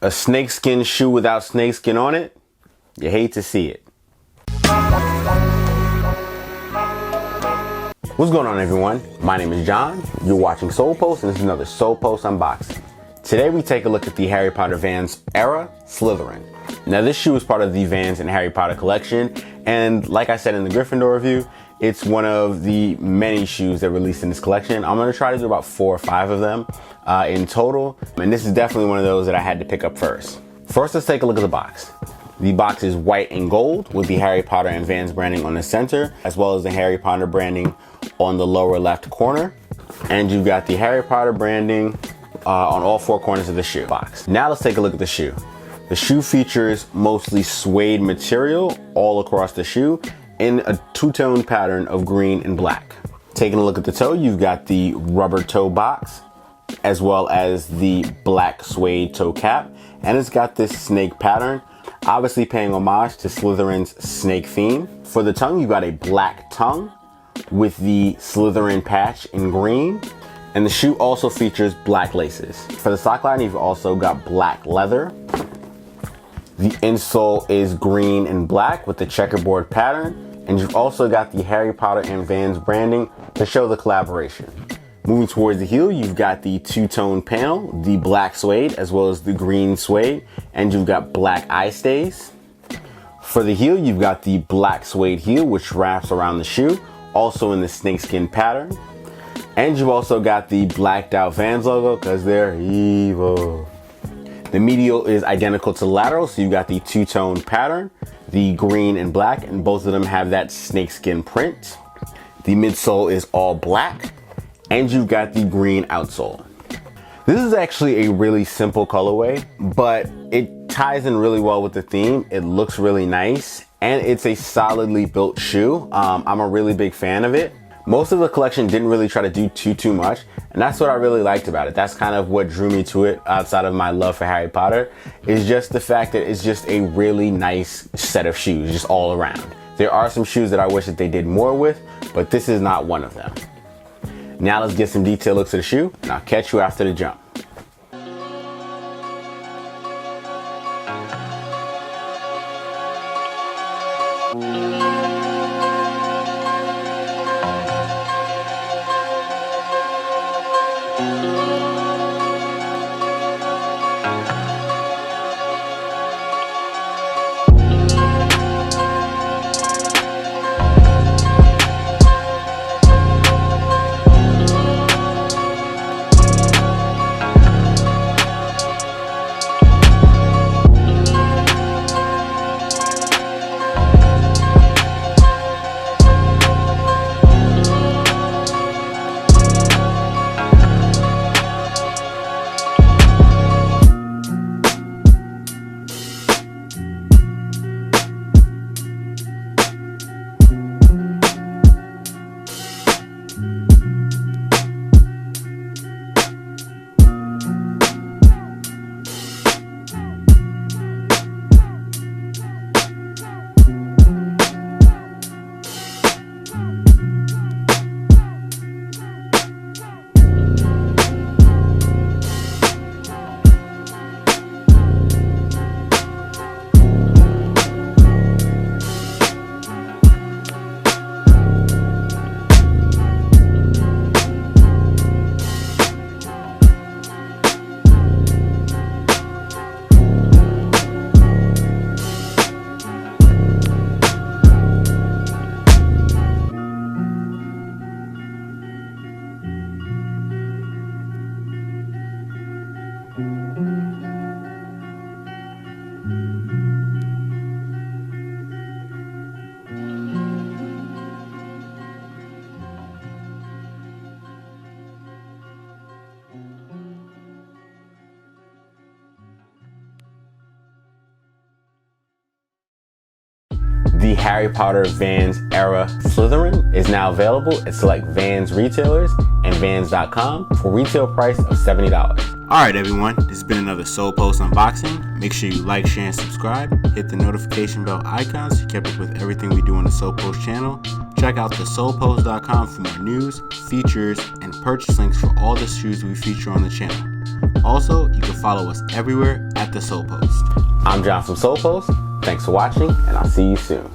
A snakeskin shoe without snakeskin on it? You hate to see it. What's going on, everyone? My name is John. You're watching Solepost, and this is another Solepost unboxing. Today we take a look at the Harry Potter Vans Era Slytherin. Now this shoe is part of the Vans and Harry Potter collection, and like I said in the Gryffindor review, it's one of the many shoes that released in this collection. I'm gonna try to do about 4 or 5 of them in total, and this is definitely one of those that I had to pick up first. First, let's take a look at the box. The box is white and gold with the Harry Potter and Vans branding on the center, as well as the Harry Potter branding on the lower left corner. And you've got the Harry Potter branding on all 4 corners of the shoe box. Now let's take a look at the shoe. The shoe features mostly suede material all across the shoe in a two-tone pattern of green and black. Taking a look at the toe, you've got the rubber toe box, as well as the black suede toe cap, and it's got this snake pattern, obviously paying homage to Slytherin's snake theme. For the tongue, you've got a black tongue with the Slytherin patch in green, and the shoe also features black laces. For the sock line, you've also got black leather. The insole is green and black with the checkerboard pattern, and you've also got the Harry Potter and Vans branding to show the collaboration. Moving towards the heel, you've got the two-tone panel, the black suede as well as the green suede, and you've got black eye stays. For the heel, you've got the black suede heel, which wraps around the shoe, also in the snakeskin pattern. And you've also got the blacked out Vans logo, because they're evil. The medial is identical to the lateral, so you've got the two-tone pattern, the green and black, and both of them have that snakeskin print. The midsole is all black, and you've got the green outsole. This is actually a really simple colorway, but it ties in really well with the theme. It looks really nice, and it's a solidly built shoe. I'm a really big fan of it. Most of the collection didn't really try to do too much, and that's what I really liked about it. That's kind of what drew me to it outside of my love for Harry Potter, is just the fact that it's just a really nice set of shoes, just all around. There are some shoes that I wish that they did more with, but this is not one of them. Now let's get some detailed looks at the shoe, and I'll catch you after the jump. The Harry Potter Vans Era Slytherin is now available at select Vans retailers and Vans.com for retail price of $70. Alright everyone, this has been another Solepost unboxing. Make sure you like, share, and subscribe. Hit the notification bell icon so you keep up with everything we do on the Solepost channel. Check out the Solepost.com for more news, features, and purchase links for all the shoes we feature on the channel. Also, you can follow us everywhere at the Solepost. I'm John from Solepost. Thanks for watching, and I'll see you soon.